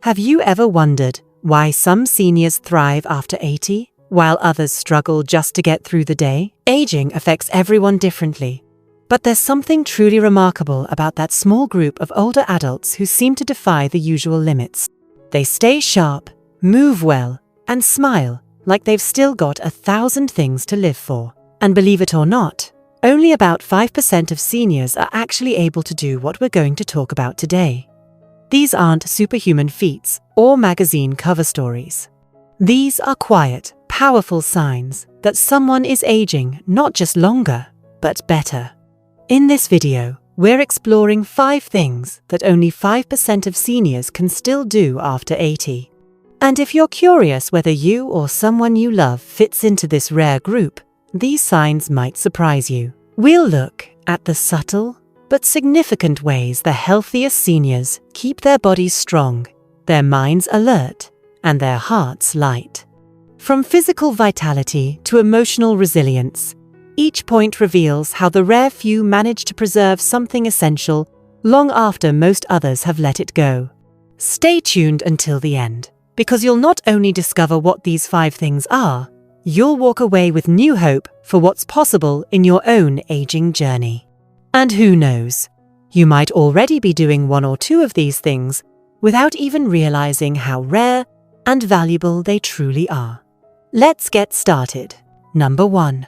Have you ever wondered why some seniors thrive after 80, while others struggle just to get through the day? Aging affects everyone differently, but there's something truly remarkable about that small group of older adults who seem to defy the usual limits. They stay sharp, move well, and smile like they've still got 1,000 things to live for. And believe it or not, only about 5% of seniors are actually able to do what we're going to talk about today. These aren't superhuman feats or magazine cover stories. These are quiet, powerful signs that someone is aging not just longer, but better. In this video, we're exploring 5 things that only 5% of seniors can still do after 80. And if you're curious whether you or someone you love fits into this rare group, these signs might surprise you. We'll look at the subtle but significant ways the healthiest seniors keep their bodies strong, their minds alert, and their hearts light. From physical vitality to emotional resilience, each point reveals how the rare few manage to preserve something essential long after most others have let it go. Stay tuned until the end, because you'll not only discover what these 5 things are, you'll walk away with new hope for what's possible in your own aging journey. And who knows, you might already be doing 1 or 2 of these things without even realizing how rare and valuable they truly are. Let's get started. Number 1.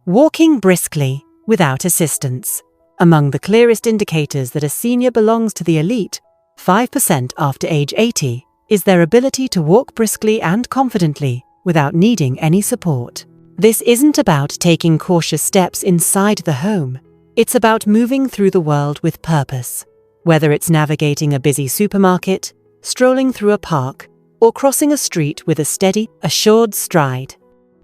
Walking briskly without assistance. Among the clearest indicators that a senior belongs to the elite, 5% after age 80, is their ability to walk briskly and confidently without needing any support. This isn't about taking cautious steps inside the home. It's about moving through the world with purpose, whether it's navigating a busy supermarket, strolling through a park, or crossing a street with a steady, assured stride.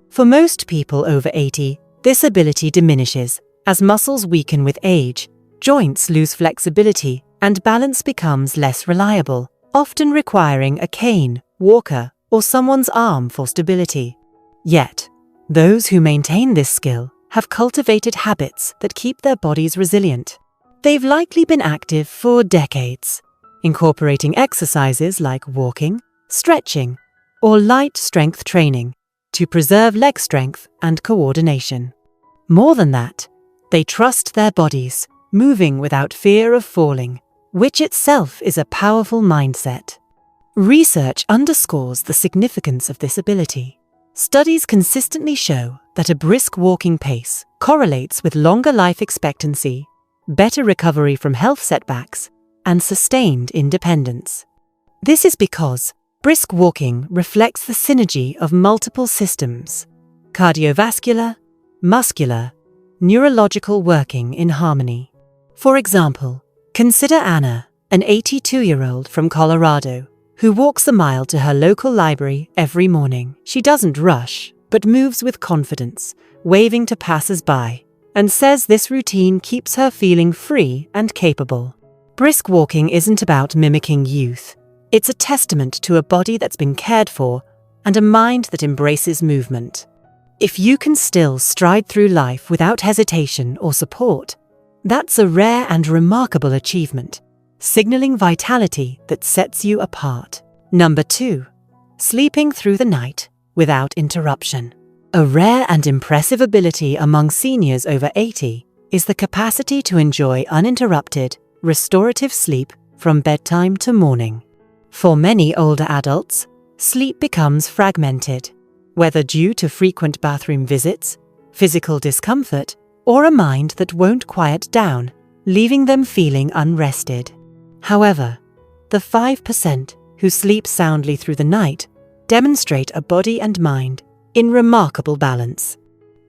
For most people over 80, this ability diminishes as muscles weaken with age, joints lose flexibility, and balance becomes less reliable, often requiring a cane, walker, or someone's arm for stability. Yet, those who maintain this skill have cultivated habits that keep their bodies resilient. They've likely been active for decades, incorporating exercises like walking, stretching, or light strength training to preserve leg strength and coordination. More than that, they trust their bodies, moving without fear of falling, which itself is a powerful mindset. Research underscores the significance of this ability. Studies consistently show that a brisk walking pace correlates with longer life expectancy, better recovery from health setbacks, and sustained independence. This is because brisk walking reflects the synergy of multiple systems: cardiovascular, muscular, neurological working in harmony. For example, consider Anna, an 82-year-old from Colorado, who walks a mile to her local library every morning. She doesn't rush, but moves with confidence, waving to passers-by, and says this routine keeps her feeling free and capable. Brisk walking isn't about mimicking youth. It's a testament to a body that's been cared for and a mind that embraces movement. If you can still stride through life without hesitation or support, that's a rare and remarkable achievement, signaling vitality that sets you apart. Number 2. Sleeping through the night without interruption. A rare and impressive ability among seniors over 80 is the capacity to enjoy uninterrupted, restorative sleep from bedtime to morning. For many older adults, sleep becomes fragmented, whether due to frequent bathroom visits, physical discomfort, or a mind that won't quiet down, leaving them feeling unrested. However, the 5% who sleep soundly through the night demonstrate a body and mind in remarkable balance.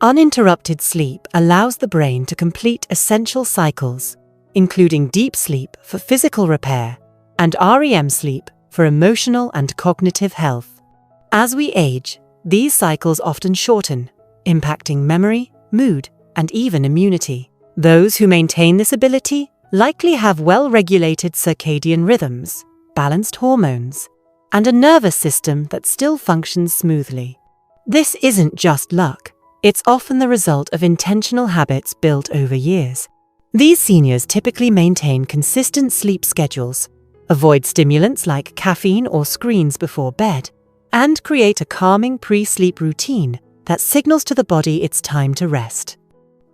Uninterrupted sleep allows the brain to complete essential cycles, including deep sleep for physical repair and REM sleep for emotional and cognitive health. As we age, these cycles often shorten, impacting memory, mood, and even immunity. Those who maintain this ability likely have well-regulated circadian rhythms, balanced hormones, and a nervous system that still functions smoothly. This isn't just luck. It's often the result of intentional habits built over years. These seniors typically maintain consistent sleep schedules, avoid stimulants like caffeine or screens before bed, and create a calming pre-sleep routine that signals to the body it's time to rest.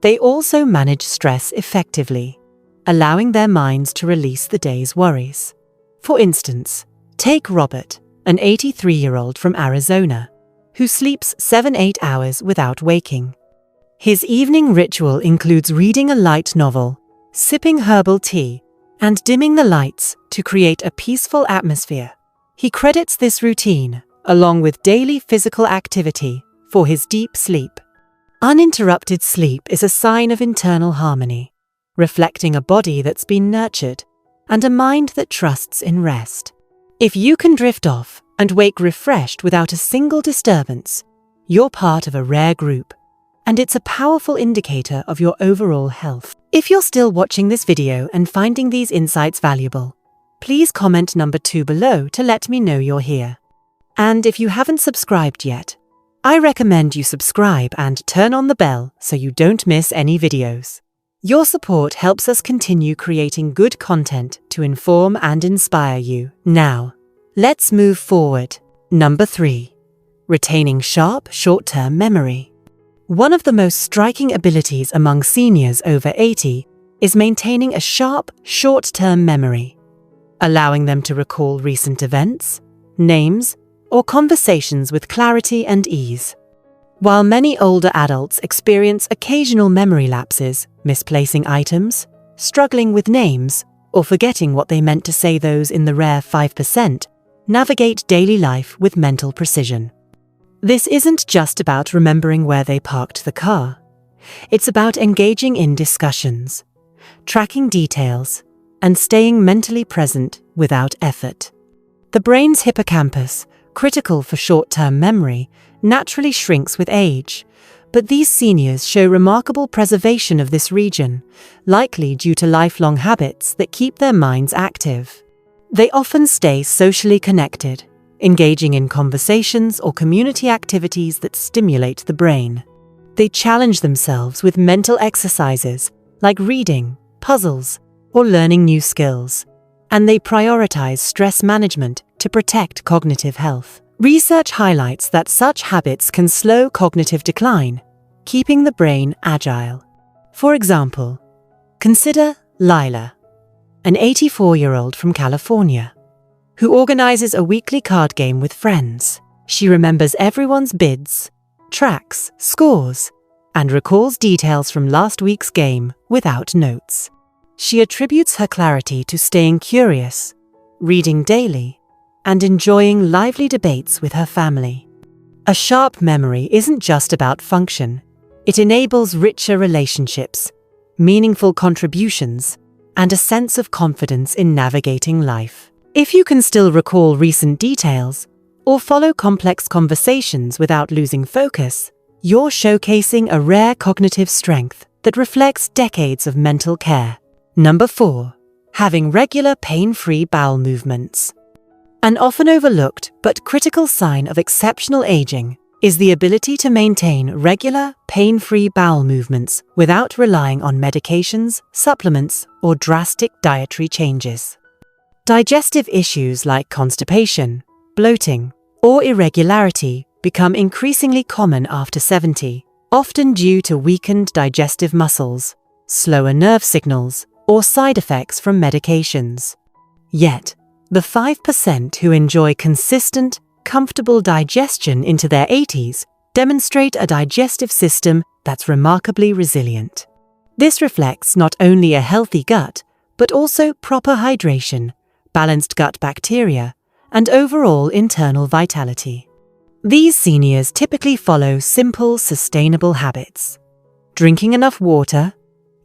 They also manage stress effectively, allowing their minds to release the day's worries. For instance, take Robert, an 83-year-old from Arizona, who sleeps 7-8 hours without waking. His evening ritual includes reading a light novel, sipping herbal tea, and dimming the lights to create a peaceful atmosphere. He credits this routine, along with daily physical activity, for his deep sleep. Uninterrupted sleep is a sign of internal harmony, reflecting a body that's been nurtured and a mind that trusts in rest. If you can drift off and wake refreshed without a single disturbance, you're part of a rare group, and it's a powerful indicator of your overall health. If you're still watching this video and finding these insights valuable, please comment number 2 below to let me know you're here. And if you haven't subscribed yet, I recommend you subscribe and turn on the bell so you don't miss any videos. Your support helps us continue creating good content to inform and inspire you. Now, let's move forward. Number 3. Retaining sharp short-term memory. One of the most striking abilities among seniors over 80 is maintaining a sharp, short-term memory, allowing them to recall recent events, names, or conversations with clarity and ease. While many older adults experience occasional memory lapses, misplacing items, struggling with names, or forgetting what they meant to say, those in the rare 5% navigate daily life with mental precision. This isn't just about remembering where they parked the car. It's about engaging in discussions, tracking details, and staying mentally present without effort. The brain's hippocampus, critical for short-term memory, naturally shrinks with age, but these seniors show remarkable preservation of this region, likely due to lifelong habits that keep their minds active. They often stay socially connected, engaging in conversations or community activities that stimulate the brain. They challenge themselves with mental exercises like reading, puzzles, or learning new skills, and they prioritize stress management to protect cognitive health. Research highlights that such habits can slow cognitive decline, keeping the brain agile. For example, consider Lila, an 84-year-old from California, who organizes a weekly card game with friends. She remembers everyone's bids, tracks scores, and recalls details from last week's game without notes. She attributes her clarity to staying curious, reading daily, and enjoying lively debates with her family. A sharp memory isn't just about function. It enables richer relationships, meaningful contributions, and a sense of confidence in navigating life. If you can still recall recent details or follow complex conversations without losing focus, you're showcasing a rare cognitive strength that reflects decades of mental care. Number 4. Having regular pain-free bowel movements. An often overlooked but critical sign of exceptional aging is the ability to maintain regular, pain-free bowel movements without relying on medications, supplements, or drastic dietary changes. Digestive issues like constipation, bloating, or irregularity become increasingly common after 70, often due to weakened digestive muscles, slower nerve signals, or side effects from medications. Yet, the 5% who enjoy consistent, comfortable digestion into their 80s demonstrate a digestive system that's remarkably resilient. This reflects not only a healthy gut, but also proper hydration, balanced gut bacteria, and overall internal vitality. These seniors typically follow simple, sustainable habits: drinking enough water,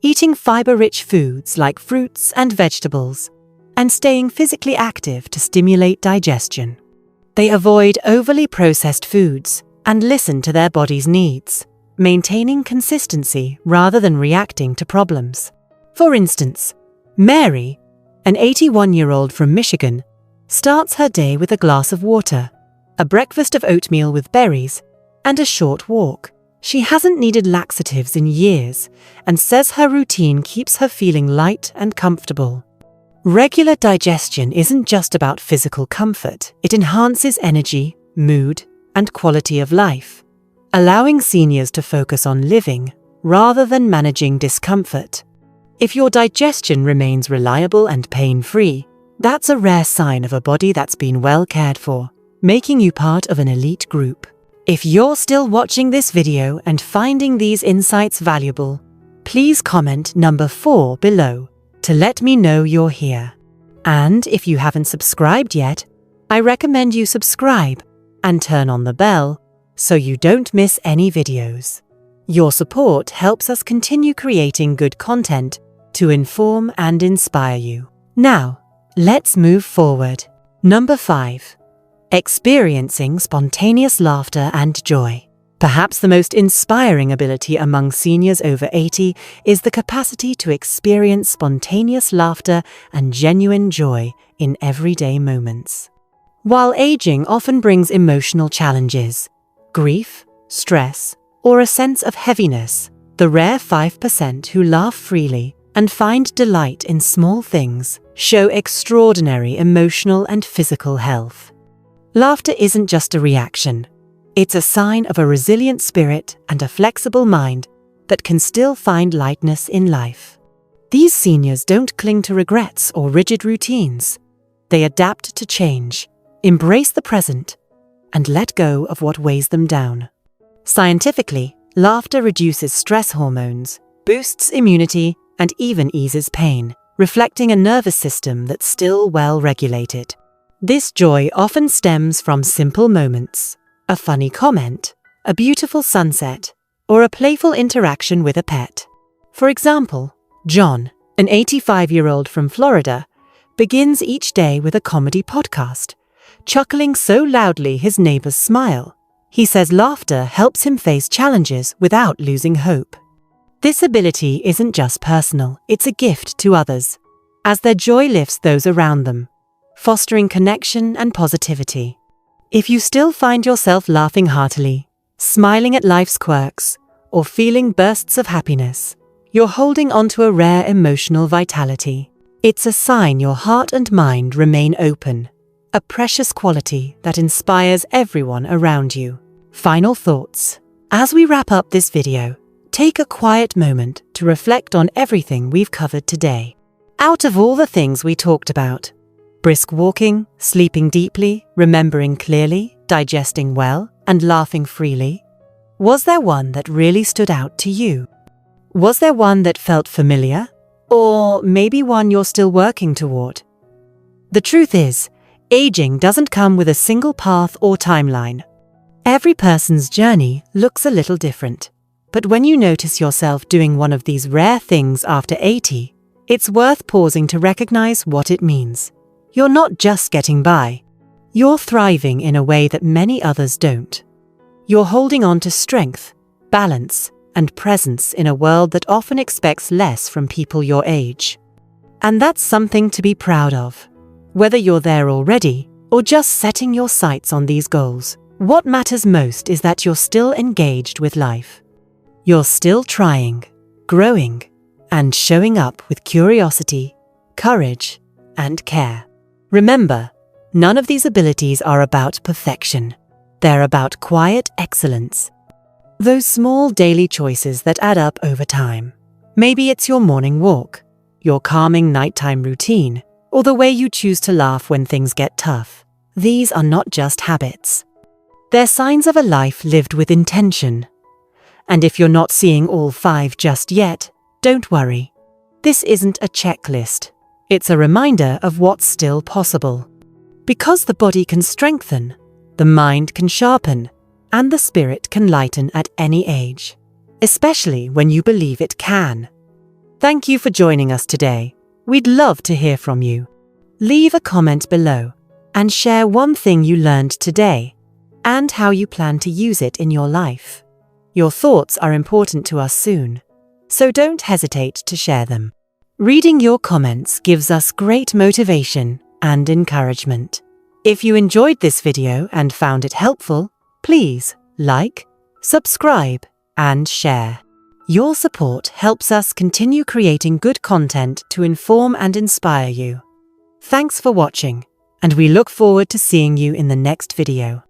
eating fiber-rich foods like fruits and vegetables, and staying physically active to stimulate digestion. They avoid overly processed foods and listen to their body's needs, maintaining consistency rather than reacting to problems. For instance, Mary, an 81-year-old from Michigan, starts her day with a glass of water, a breakfast of oatmeal with berries, and a short walk. She hasn't needed laxatives in years and says her routine keeps her feeling light and comfortable. Regular digestion isn't just about physical comfort, it enhances energy, mood, and quality of life, allowing seniors to focus on living rather than managing discomfort. If your digestion remains reliable and pain-free, that's a rare sign of a body that's been well cared for, making you part of an elite group. If you're still watching this video and finding these insights valuable, please comment number 4 below to let me know you're here. And if you haven't subscribed yet, I recommend you subscribe and turn on the bell so you don't miss any videos. Your support helps us continue creating good content to inform and inspire you. Now, let's move forward. Number 5. Experiencing spontaneous laughter and joy. Perhaps the most inspiring ability among seniors over 80 is the capacity to experience spontaneous laughter and genuine joy in everyday moments. While aging often brings emotional challenges, grief, stress, or a sense of heaviness, the rare 5% who laugh freely and find delight in small things show extraordinary emotional and physical health. Laughter isn't just a reaction. It's a sign of a resilient spirit and a flexible mind that can still find lightness in life. These seniors don't cling to regrets or rigid routines. They adapt to change, embrace the present, and let go of what weighs them down. Scientifically, laughter reduces stress hormones, boosts immunity, and even eases pain, reflecting a nervous system that's still well regulated. This joy often stems from simple moments: a funny comment, a beautiful sunset, or a playful interaction with a pet. For example, John, an 85-year-old from Florida, begins each day with a comedy podcast, chuckling so loudly his neighbors smile. He says laughter helps him face challenges without losing hope. This ability isn't just personal, it's a gift to others, as their joy lifts those around them, fostering connection and positivity. If you still find yourself laughing heartily, smiling at life's quirks, or feeling bursts of happiness, you're holding onto a rare emotional vitality. It's a sign your heart and mind remain open, a precious quality that inspires everyone around you. Final thoughts. As we wrap up this video, take a quiet moment to reflect on everything we've covered today. Out of all the things we talked about, brisk walking, sleeping deeply, remembering clearly, digesting well, and laughing freely, was there one that really stood out to you? Was there one that felt familiar? Or maybe one you're still working toward? The truth is, aging doesn't come with a single path or timeline. Every person's journey looks a little different. But when you notice yourself doing one of these rare things after 80, it's worth pausing to recognize what it means. You're not just getting by. You're thriving in a way that many others don't. You're holding on to strength, balance, and presence in a world that often expects less from people your age. And that's something to be proud of. Whether you're there already or just setting your sights on these goals, what matters most is that you're still engaged with life. You're still trying, growing, and showing up with curiosity, courage, and care. Remember, none of these abilities are about perfection. They're about quiet excellence. Those small daily choices that add up over time. Maybe it's your morning walk, your calming nighttime routine, or the way you choose to laugh when things get tough. These are not just habits. They're signs of a life lived with intention. And if you're not seeing all 5 just yet, don't worry. This isn't a checklist. It's a reminder of what's still possible. Because the body can strengthen, the mind can sharpen, and the spirit can lighten at any age, especially when you believe it can. Thank you for joining us today. We'd love to hear from you. Leave a comment below and share one thing you learned today and how you plan to use it in your life. Your thoughts are important to us soon, so don't hesitate to share them. Reading your comments gives us great motivation and encouragement. If you enjoyed this video and found it helpful, please like, subscribe, and share. Your support helps us continue creating good content to inform and inspire you. Thanks for watching, and we look forward to seeing you in the next video.